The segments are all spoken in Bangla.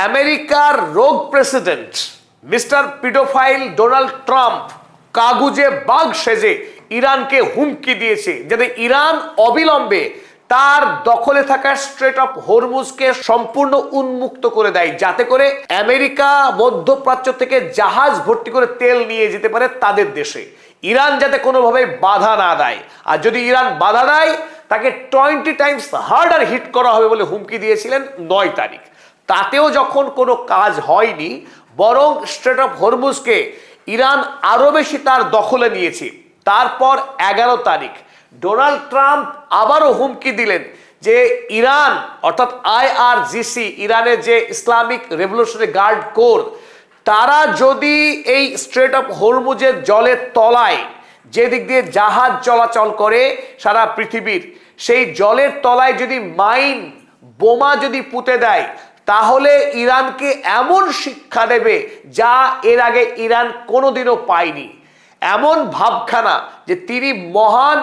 আমেরিকার রোগ president mister paedophile Donald Trump কাগুজে বাঘ সেজে ইরানকে হুমকি দিয়েছে যাতে ইরান অবিলম্বে তার দখলে থাকা স্ট্রেট অফ হরমুজকে সম্পূর্ণ উন্মুক্ত করে দেয়, যাতে করে আমেরিকা মধ্যপ্রাচ্য থেকে জাহাজ ভর্তি করে তেল নিয়ে যেতে পারে তাদের দেশে। ইরান যাতে কোনোভাবে বাধা না দেয়, আর যদি ইরান বাধা দেয় তাকে 20 টাইমস হার্ডার হিট করা হবে বলে হুমকি দিয়েছিলেন 9 তারিখ। তাতেও যখন কোনো কাজ হয়নি, বরং স্ট্রেট অফ হরমুজকে ইরান আরো বেশি তার দখলে নিয়েছে। তারপর 11 তারিখ ডোনাল্ড ট্রাম্প আবারও হুমকি দিলেন যে ইরান অর্থাৎ IRGC, ইরানের যে ইসলামিক রেভলিউশনারি গার্ড কোর, তারা যদি এই স্ট্রেট অফ হরমুজের জলের তলায় যে দিক দিয়ে জাহাজ চলাচল করে সারা পৃথিবীর, সেই জলের তলায় যদি মাইন বোমা যদি পুঁতে দেয়, তাহলে ইরানকে এমন শিক্ষা দেবে যা এর আগে ইরান কোনোদিনও পায়নি। এমন ভাবখানা যে তিনি মহান,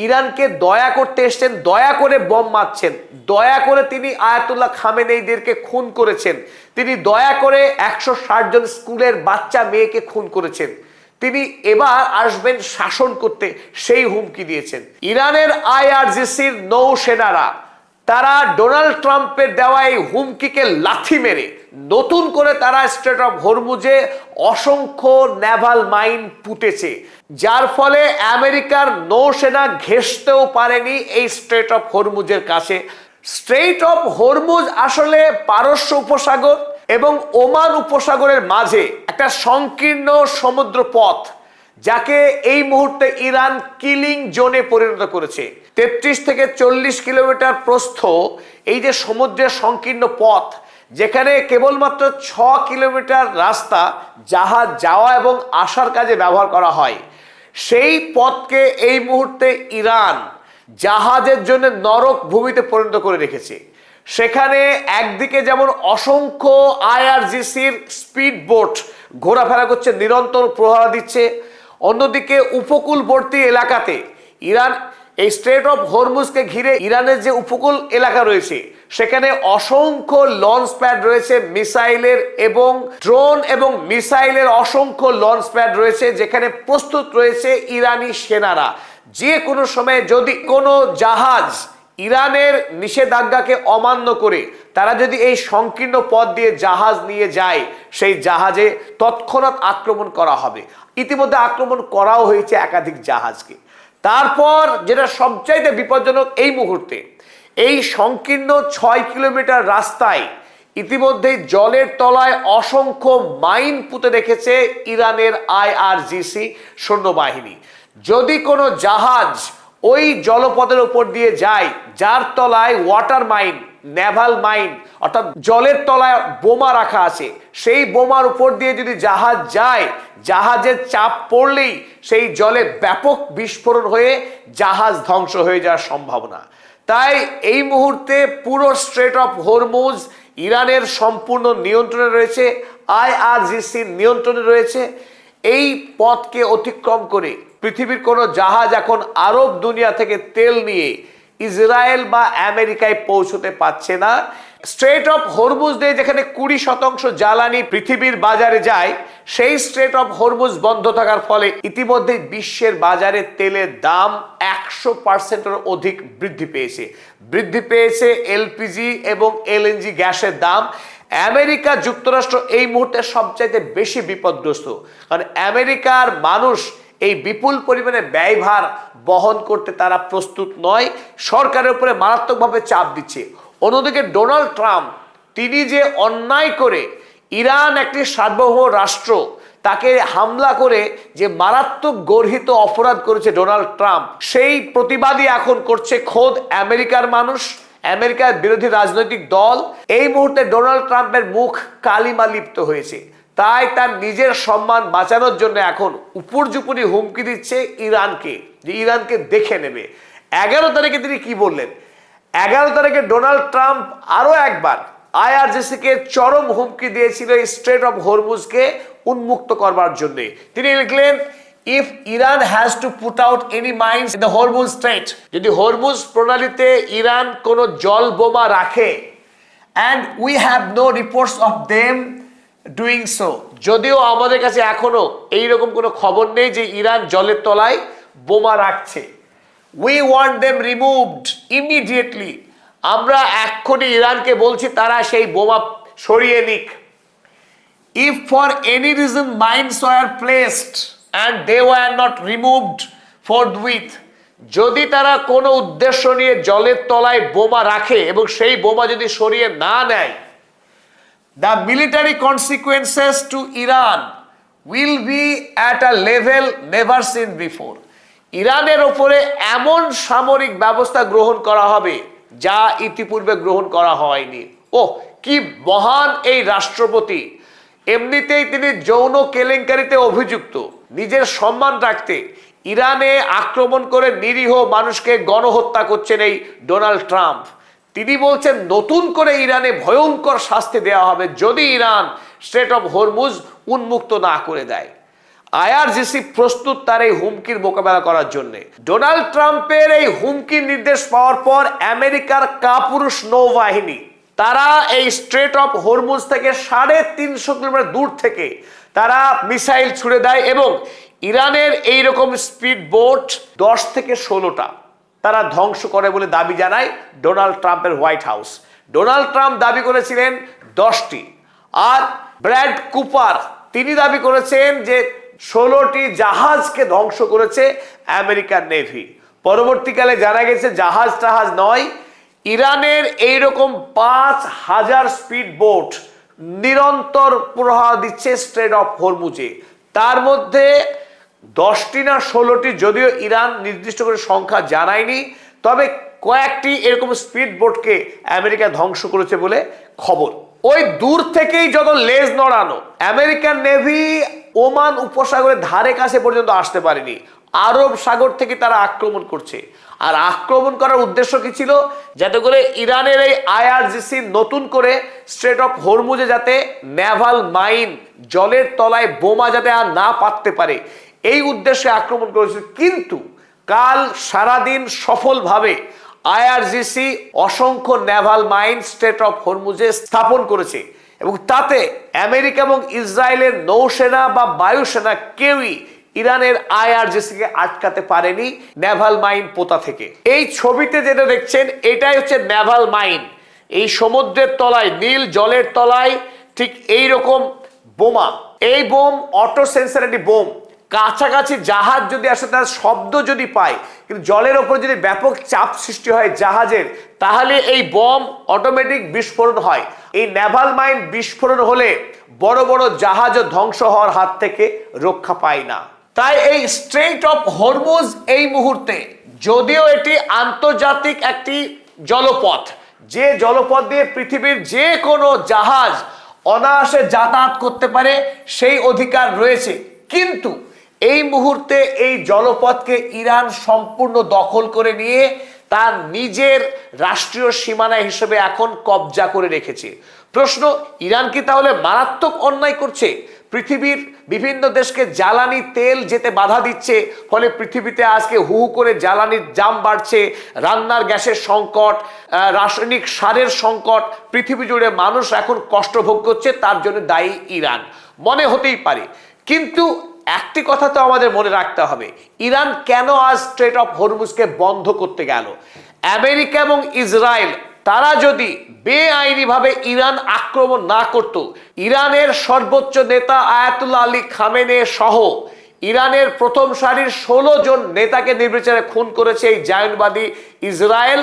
ইরানকে দয়া করতে এসছেন, দয়া করে বম মারছেন, দয়া করে তিনি আয়াতুল্লাহ খামেনেইদেরকে খুন করেছেন, তিনি দয়া করে 160 জন স্কুলের বাচ্চা মেয়েকে খুন করেছেন, তিনি এবার আসবেন শাসন করতে, সেই হুমকি দিয়েছেন। ইরানের IRGCর নৌসেনারা তারা ডোনাল্ড ট্রাম্পের দেওয়া এই হুমকিকে লাথি মেরে নতুন করে তারা স্ট্রেট অফ হরমুজে অসংখ্য নেভাল মাইন পুঁতেছে, যার ফলে আমেরিকার নৌসেনা ঘেঁষতেও পারেনি এই স্ট্রেট অফ হরমুজের কাছে। স্ট্রেট অফ হরমুজ আসলে পারস্য উপসাগর এবং ওমান উপসাগরের মাঝে একটা সংকীর্ণ সমুদ্র পথ, যাকে এই মুহূর্তে ইরান কিলিং জোনে পরিণত করেছে। 33 থেকে 40 কিলোমিটার প্রস্থ এই যে সমুদ্রের সংকীর্ণ পথ, যেখানে কেবলমাত্র 6 কিলোমিটার রাস্তা জাহাজ যাওয়া এবং আসার কাজে ব্যবহার করা হয়, সেই পথকে এই মুহূর্তে ইরান জাহাজের জন্য নরক ভূমিতে পরিণত করে রেখেছে। সেখানে একদিকে যেমন অসংখ্য IRGCর স্পিড বোট ঘোরাফেরা করছে, নিরন্তর প্রহরা দিচ্ছে, অন্যদিকে উপকূলবর্তী এলাকাতে ইরান এই স্ট্রেট অফ হরমুজকে ঘিরে ইরানের যে উপকূল এলাকা রয়েছে, সেখানে অসংখ্য লঞ্চ প্যাড রয়েছে মিসাইলের, এবং ড্রোন এবং মিসাইলের অসংখ্য লঞ্চ প্যাড রয়েছে, যেখানে প্রস্তুত রয়েছে ইরানি সেনারা। যে কোনো সময় যদি কোনো জাহাজ ইরানের নিষেধাজ্ঞাকে অমান্য করে তারা যদি এই সংকীর্ণ পথ দিয়ে জাহাজ নিয়ে যায়, সেই জাহাজে তৎক্ষণাৎ আক্রমণ করা হবে। ইতিমধ্যে আক্রমণ করাও হয়েছে একাধিক জাহাজকে। তারপর যেটা সবচাইতে বিপজ্জনক এই মুহূর্তে, এই সংকীর্ণ 6 কিলোমিটার রাস্তায় ইতিমধ্যেই জলের তলায় অসংখ্য মাইন পুঁতে রেখেছে ইরানের IRGC সৈন্যবাহিনী। যদি কোনো জাহাজ ওই জলপথের উপর দিয়ে যায়, যার তলায় ওয়াটার মাইন, নেভাল মাইন অর্থাৎ জলের তলায় বোমা রাখা আছে, সেই বোমার উপর দিয়ে যদি জাহাজ যায়, জাহাজের চাপ পড়লেই সেই জলে ব্যাপক বিস্ফোরণ হয়ে জাহাজ ধ্বংস হয়ে যাওয়ার সম্ভাবনা। তাই এই মুহূর্তে পুরো স্ট্রেট অফ হরমুজ ইরানের সম্পূর্ণ নিয়ন্ত্রণে রয়েছে, IRGCর নিয়ন্ত্রণে রয়েছে। এই পথকে অতিক্রম করে পৃথিবীর কোনো জাহাজ এখন আরব দুনিয়া থেকে তেল নিয়ে ইসরায়েল বা আমেরিকায় পৌঁছতে পারছে না। স্ট্রেট অফ হরমুজ দিয়ে যেখানে 20% জ্বালানি পৃথিবীর বাজারে যায়, সেই স্ট্রেট অফ হরমুজ বন্ধ থাকার ফলে ইতিমধ্যে বিশ্বের বাজারে তেলের দাম 100%-এর অধিক বৃদ্ধি পেয়েছে LPG এবং LNG গ্যাসের দাম। আমেরিকা যুক্তরাষ্ট্র এই মুহূর্তে সবচাইতে বেশি বিপদগ্রস্ত, কারণ আমেরিকার মানুষ এই বিপুল পরিমাণে ব্যয়ভার বহন করতে তারা প্রস্তুত নয়, সরকারের উপরে মারাত্মকভাবে চাপ দিচ্ছে। অন্যদিকে ডোনাল্ড ট্রাম্প, তিনি যে অন্যায় করে ইরান একটি সার্বভৌম রাষ্ট্র, তাকে হামলা করে যে মারাত্মক গর্হিত অপরাধ করেছে ডোনাল্ড ট্রাম্প, সেই প্রতিবাদই এখন করছে খোদ আমেরিকার মানুষ, আমেরিকার বিরোধী রাজনৈতিক দল। এই মুহূর্তে ডোনাল্ড ট্রাম্পের মুখ কালিমা লিপ্ত হয়েছে, তাই তার নিজের সম্মান বাঁচানোর জন্য এখন উপর্যুপরি হুমকি দিচ্ছে ইরানকে, যে ইরানকে দেখে নেবে। 11 তারিখে তিনি কি বললেন? 11 তারিখে ডোনাল্ড ট্রাম্প আরো একবার IRGCকে চরম হুমকি দিয়েছিল স্ট্রেট অফ হরমুজকে উন্মুক্ত করবার জন্য। তিনি লিখলেন, if Iran has to put out any mines in the Hormuz straight, যদি হরমুজ প্রণালীতে ইরান কোনো জল বোমা রাখে, and we have no reports of them doing so. যদিও আমাদের কাছে এখনো এইরকম কোনো খবর নেই যে ইরান জলের তলায় বোমা রাখছে। We want them removed immediately. আমরা এক্ষুনি ইরানকে বলছি তারা সেই বোমা সরিয়ে নিক। If for any reason mines were placed and they were not removed forthwith, যদি তারা কোনো উদ্দেশ্য নিয়ে জলের তলায় বোমা রাখে এবং সেই বোমা যদি সরিয়ে না নেয়, the military consequences to Iran will be at a level never seen before. ইরানের ওপরে এমন সামরিক ব্যবস্থা গ্রহণ করা হবে যা ইতিপূর্বে গ্রহণ করা হয়নি। ও কি মহান এই রাষ্ট্রপতি! এমনিতেই তিনি যৌন কেলেঙ্কারিতে অভিযুক্ত। নিজের সম্মান রাখতে ইরানে আক্রমণ করে নিরীহ মানুষকে গণহত্যা করছেন এই ডোনাল্ড ট্রাম্প। তিনি বলছেন নতুন করে ইরানে ভয়ঙ্কর শাস্তি দেওয়া হবে যদি ইরান স্ট্রেট অফ হরমুজ উন্মুক্ত না করে দেয়। আইআরজিসি প্রস্তুত তার এই হুমকির মোকাবেলা করার জন্য। ডোনাল্ড ট্রাম্পের এই হুমকির নির্দেশ পাওয়ার পর আমেরিকার কাপুরুষ নৌবাহিনী তারা এই স্ট্রেট অফ হরমুজ থেকে 350 কিলোমিটার দূর থেকে তারা মিসাইল ছুড়ে দেয় এবং ইরানের এইরকম স্পিড বোট 10 থেকে 16টা তারা ধ্বংস করে বলে দাবি জানায় ডোনাল্ড ট্রাম্পের হোয়াইট হাউস। ডোনাল্ড ট্রাম্প দাবি করেছিলেন 10টি, আর ব্র্যাড কুপার তিনি দাবি করেছেন যে 16টি জাহাজকে ধ্বংস করেছে আমেরিকান নেভি। পরবর্তীকালে জানা গেছে জাহাজ টাহাজ নয়, ইরানের এইরকম 5000 স্পিড বোট নিরন্তর প্রহার দিচ্ছে স্ট্রেট অফ হরমুজে। তার মধ্যে 10টি না 16টি, যদিও ইরান নির্দিষ্ট করে সংখ্যা জানায়নি, তবে কয়েকটি এরকম স্পিড বোটকে আমেরিকা ধ্বংস করেছে বলে খবর। ওই দূর থেকেই যত লেজ নড়ানো, আমেরিকান নেভি ওমান উপসাগরের ধারে কাছে পর্যন্ত আসতে পারেনি, আরব সাগর থেকে তারা আক্রমণ করছে। আর আক্রমণ করার উদ্দেশ্য কি ছিল? যাতে করে ইরানের এই আইআরজিসি নতুন করে স্ট্রেট অফ হরমুজে যাতে নেভাল মাইন, জলের তলায় বোমা যাতে আর না পাততে পারে, এই উদ্দেশ্যে আক্রমণ করেছিল। কিন্তু কাল সারাদিন সফলভাবে আইআরজিসি অসংখ্য নেভাল মাইন স্ট্রেট অফ হরমুজে স্থাপন করেছে এবং তাতে আমেরিকা এবং ইসরায়েলের নৌসেনা বা বায়ুসেনা কেউই ইরানের আইআরজিসিকে আটকাতে পারেনি নেভাল মাইন পোতা থেকে। এই ছবিতে যেটা দেখছেন এটাই হচ্ছে নেভাল মাইন। এই সমুদ্রের তলায়, নীল জলের তলায় ঠিক এই রকম বোমা। এই বোম অটো সেন্সারিটি বোম। কাছাকাছি জাহাজ যদি আসে তার শব্দ যদি পায়, কিন্তু জলের ওপর যদি ব্যাপক চাপ সৃষ্টি হয় জাহাজের, তাহলে এই বম অটোমেটিক বিস্ফোরণ হয়। এই নেভাল মাইন বিস্ফোরণ হলে বড় বড় জাহাজও ধ্বংস হওয়ার হাত থেকে রক্ষা পায় না। তাই এই স্ট্রেট অফ হরমুজ এই মুহূর্তে, যদিও এটি আন্তর্জাতিক একটি জলপথ, যে জলপথ দিয়ে পৃথিবীর যে কোনো জাহাজ অনায়াসে যাতায়াত করতে পারে সেই অধিকার রয়েছে, কিন্তু এই মুহূর্তে এই জলপথকে ইরান সম্পূর্ণ দখল করে নিয়ে তার নিজের রাষ্ট্রীয় সীমানা হিসেবে এখন কবজা করে রেখেছে। প্রশ্ন, ইরান কি তাহলে মারাত্মক অন্যায় করছে? পৃথিবীর বিভিন্ন দেশকে জ্বালানি তেল যেতে বাধা দিচ্ছে, ফলে পৃথিবীতে আজকে হু হু করে জ্বালানির দাম বাড়ছে, রান্নার গ্যাসের সংকট, রাসায়নিক সারের সংকট, পৃথিবী জুড়ে মানুষ এখন কষ্ট ভোগ করছে, তার জন্য দায়ী ইরান মনে হতেই পারে। কিন্তু একটি কথা তো আমাদের মনে রাখতে হবে, ইরান কেন আজ স্ট্রেট অফ হরমুজকে বন্ধ করতে গেল? আমেরিকা এবং ইসরায়েল তারা যদি বেআইনিভাবে ইরান আক্রমণ না করত, ইরানের সর্বোচ্চ নেতা আয়াতুল্লাহ আলী খামেনে সহ ইরানের প্রথম সারির 16 জন নেতাকে নির্বিচারে খুন করেছে এই জায়নবাদী ইসরায়েল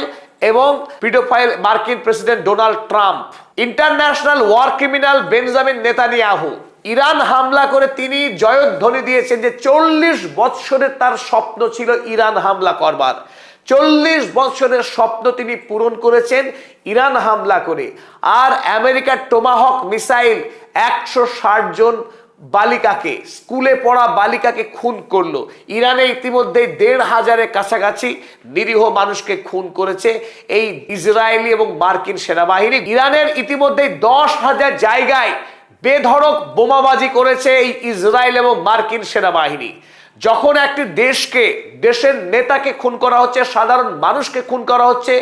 এবং পিডোফাইল মার্কিন president Donald Trump. International war criminal Benjamin Netanyahu Iran হামলা করে তিনি জয়ধ্বনি দিয়েছেন যে 40 বৎসরের তার স্বপ্ন ছিল ইরান হামলা করবার। 40 বছরের স্বপ্ন তিনি পূরণ করেছেন ইরান হামলা করে। আর আমেরিকার টোমাহক মিসাইল 160 জন বালিকাকে, স্কুলে পড়া বালিকাকে খুন করলো। ইরানে ইতিমধ্যে 1500-এর কাছাকাছি নিরীহ মানুষকে খুন করেছে এই ইসরায়েলি এবং মার্কিন সেনাবাহিনী। ইরানের ইতিমধ্যে 10,000 জায়গায় বেধড়ক বোমাবাজি করেছে এই ইসরায়েল এবং মার্কিন সেনাবাহিনী। যখন একটি দেশকে, দেশের নেতাকে খুন করা হচ্ছে, সাধারণ মানুষকে খুন করা হচ্ছে,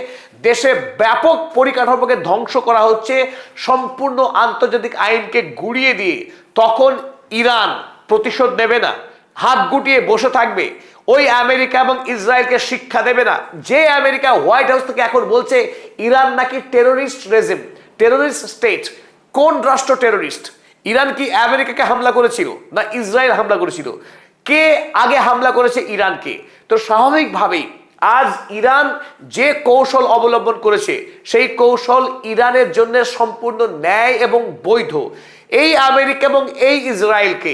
দেশে ব্যাপক পরিকাঠামোকে ধ্বংস করা হচ্ছে, সম্পূর্ণ আন্তর্জাতিক আইনকে গুড়িয়ে দিয়ে, তখন ইরান প্রতিশোধ নেবে না, হাত গুটিয়ে বসে থাকবে, ওই আমেরিকা এবং ইসরায়েলকে শিক্ষা দেবে না। যে আমেরিকা হোয়াইট হাউস থেকে এখন বলছে ইরান নাকি টেরোরিস্ট রেজিম, টেরোরিস্ট স্টেট। কোন রাষ্ট্র টেরোরিস্ট? ইরান কি আমেরিকাকে হামলা করেছিল, না ইসরায়েল হামলা করেছিল? কে আগে হামলা করেছে ইরানকে? তো স্বাভাবিকভাবেই আজ ইরান যে কৌশল অবলম্বন করেছে, সেই কৌশল ইরানের জন্য সম্পূর্ণ ন্যায় এবং বৈধ। এই আমেরিকা এবং এই ইসরায়েলকে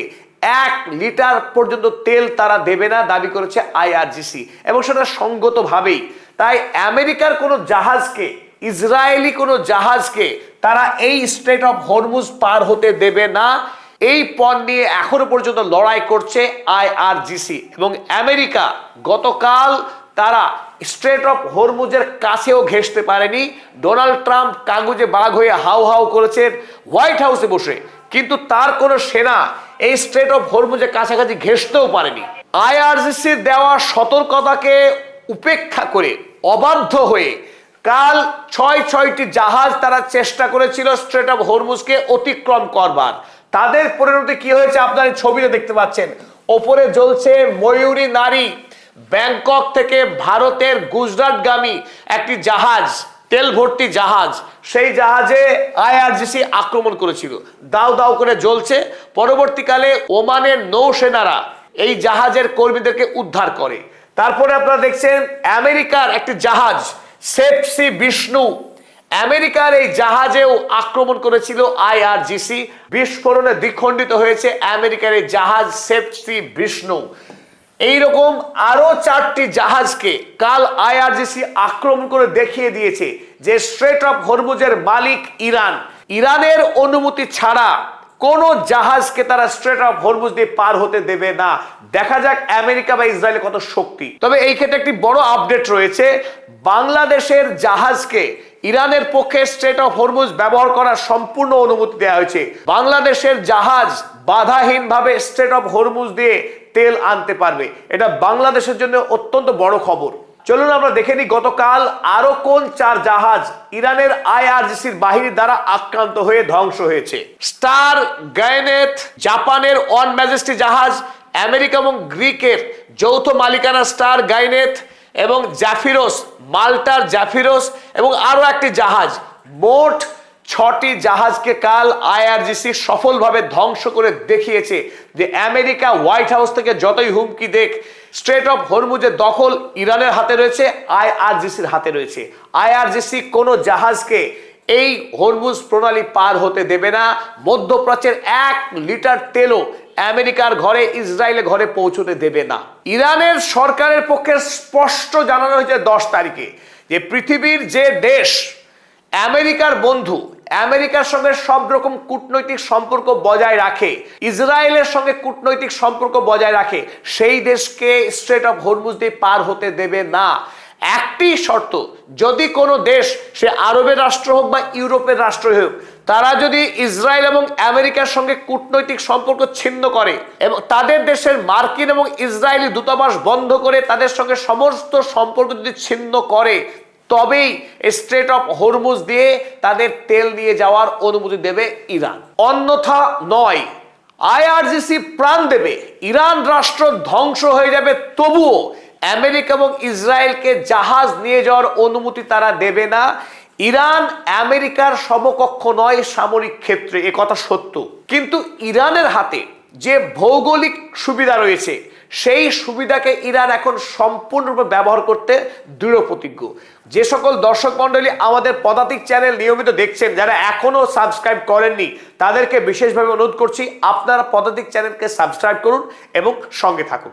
1 লিটার পর্যন্ত তেল তারা দেবে না দাবি করেছে আইআরজিসি, এবং সেটা সঙ্গতভাবেই। তাই আমেরিকার কোনো জাহাজকে, ইসরায়েলি কোনো জাহাজকে তারা এই স্ট্রেট অফ হরমুজ পার হতে দেবে না। এই পণ নিয়ে এখনো পর্যন্ত লড়াই করছে আইআরজিসি এবং আমেরিকা। গতকাল তারা স্ট্রেট অফ হরমুজের কাছেও ঘেঁষতে পারেনি। ডোনাল্ড ট্রাম্প কাগজে বাঘ হয়ে হাউ হাউ করেছেন হোয়াইট হাউসে বসে, কিন্তু তার কোনো সেনা এই স্ট্রেট অফ হরমুজের কাছাকাছি ঘেঁষতেও পারেনি। আইআরজিসির দেওয়া সতর্কতাকে উপেক্ষা করে, অবাধ্য হয়ে কাল 6টি জাহাজ তারা চেষ্টা করেছিল স্ট্রেট অফ হরমুজকে অতিক্রম করবার। তাদের পরিণতি কি হয়েছে আপনারা ছবিতে দেখতে পাচ্ছেন। ওপরে জ্বলছে ময়ূরী নারী, ব্যাংকক থেকে ভারতের গুজরাটগামী একটি জাহাজ, তেল ভর্তি জাহাজ। সেই জাহাজে আইআরজিসি আক্রমণ করেছিল, দাউ দাউ করে জ্বলছে। পরবর্তীকালে ওমানের নৌসেনারা এই জাহাজের কর্মীদেরকে উদ্ধার করে। তারপরে আপনারা দেখছেন আমেরিকার একটি জাহাজ সেফ সি বিষ্ণু, আমেরিকার এই জাহাজেও আক্রমণ করেছিল আইআরজিসি। বিস্ফোরণে দ্বিখণ্ডিত হয়েছে আমেরিকার এই জাহাজ সেফ সি বিষ্ণু। এইরকম আরো 4টি জাহাজকে কাল আইআরজিসি আক্রমণ করে দেখিয়ে দিয়েছে যে স্ট্রেট অফ হরমুজের মালিক ইরান। ইরানের অনুমতি ছাড়া কোন জাহাজকে তারা স্ট্রেট অফ হরমুজ দিয়ে পার হতে দেবে না। দেখা যাক আমেরিকা বা ইসরায়েলের কত শক্তি। তবে এই ক্ষেত্রে একটি বড় আপডেট রয়েছে, বাংলাদেশের জাহাজকে ইরানের পক্ষে স্ট্রেট অফ হরমুজ ব্যবহার করার সম্পূর্ণ অনুমতি দেওয়া হয়েছে। বাংলাদেশের জাহাজ বাধাহীনভাবে স্ট্রেট অফ হরমুজ দিয়ে তেল আনতে পারবে। এটা বাংলাদেশের জন্য অত্যন্ত বড় খবর। চলুন আমরা দেখে নিই গতকাল আরো কোন 4 জাহাজ ইরানের আইআরজিসির বাহিনী দ্বারা আক্রান্ত হয়ে ধ্বংস হয়েছে। স্টার গায়নেট জাপানের ওয়ান ম্যাজেস্টি জাহাজ, আমেরিকা এবং গ্রিকের যৌথ মালিকানা স্টার গায়নেট এবং জাফিরোস, মাল্টার জাফিরোস এবং আরো একটি জাহাজ, মোট 6টি জাহাজকে কাল আইআরজিসি সফলভাবে ধ্বংস করে দেখিয়েছে যে আমেরিকা হোয়াইট হাউস থেকে যতই হুমকি দেখ, স্ট্রেট অফ হরমুজের দখল ইরানের হাতে রয়েছে, আইআরজিসির হাতে রয়েছে। আইআরজিসি কোনো জাহাজকে এই হরমুজ প্রণালী পার হতে দেবে না। মধ্যপ্রাচ্যের 1 লিটার তেলও আমেরিকার ঘরে, ইসরায়েলের ঘরে পৌঁছতে দেবে না। ইরানের সরকারের পক্ষে স্পষ্ট জানানো হয়েছে 10 তারিখে যে পৃথিবীর যে দেশ আমেরিকার বন্ধু, আমেরিকার সঙ্গে সব রকম কূটনৈতিক সম্পর্ক বজায় রাখে, ইসরায়েলের সঙ্গে কূটনৈতিক সম্পর্ক বজায় রাখে, সেই দেশকে স্ট্রেট অফ হরমুজ দিয়ে পার হতে দেবে না। একটি শর্ত, যদি কোনো দেশ, সে আরবের রাষ্ট্র হোক বা ইউরোপের রাষ্ট্র হোক, তারা যদি ইসরায়েল এবং আমেরিকার সঙ্গে কূটনৈতিক সম্পর্ক ছিন্ন করে এবং তাদের দেশের মার্কিন এবং ইসরায়েলি দূতাবাস বন্ধ করে তাদের সঙ্গে সমস্ত সম্পর্ক যদি ছিন্ন করে, তবেই স্ট্রেট অফ হরমুজ দিয়ে তাদের তেল নিয়ে যাওয়ার অনুমতি দেবে ইরান, অন্যথা নয়। আইআরজিসি প্রাণ দেবে, ইরান রাষ্ট্র ধ্বংস হয়ে যাবে, তবুও আমেরিকা এবং ইসরায়েলকে জাহাজ নিয়ে যাওয়ার অনুমতি তারা দেবে না। ইরান আমেরিকার সমকক্ষ নয় সামরিক ক্ষেত্রে, এ কথা সত্য, কিন্তু ইরানের হাতে যে ভৌগোলিক সুবিধা রয়েছে, সেই সুবিধাকে ইরান এখন সম্পূর্ণরূপে ব্যবহার করতে দৃঢ় প্রতিজ্ঞ। যে সকল দর্শক মণ্ডলী আমাদের পদাতিক চ্যানেল নিয়মিত দেখছেন, যারা এখনো সাবস্ক্রাইব করেননি, তাদেরকে বিশেষভাবে অনুরোধ করছি আপনারা পদাতিক চ্যানেলকে সাবস্ক্রাইব করুন এবং সঙ্গে থাকুন।